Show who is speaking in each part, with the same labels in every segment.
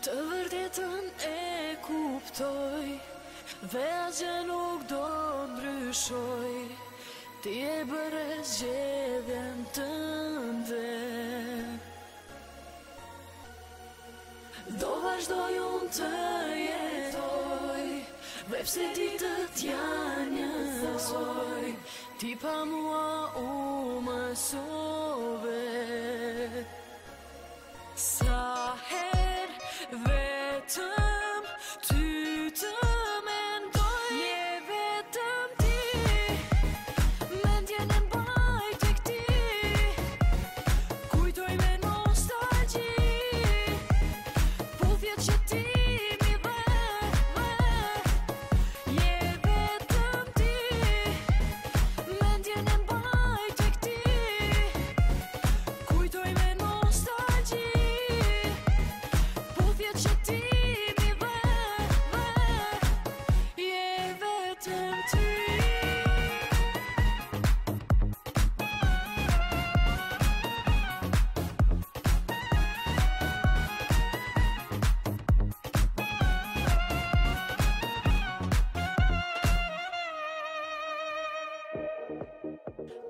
Speaker 1: Të vërtetën e kuptoj dhe asgjë nuk do ndryshoj. Ti e bëre zgjedhjen tënde. Do vazhdoj unë të jetoj dhe pse ditët janë njësoj. Ti pa mua u mësove. Sa herë vetëm ty të mendoj, je vetëm ti, mendjen e mbaj tek ti, kujtoj me nostalgji puthjet që ti mi dhe, je vetëm ti, mendjen e mbaj tek ti, kujtoj me nostalgji puthjet që ti mi dhe, je vetëm ti.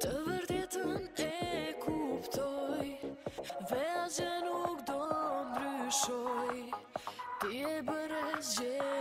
Speaker 1: Të vërtetën e kuptoj dhe asgjë nuk do ndryshoj. Ti e bëre zgjedhjen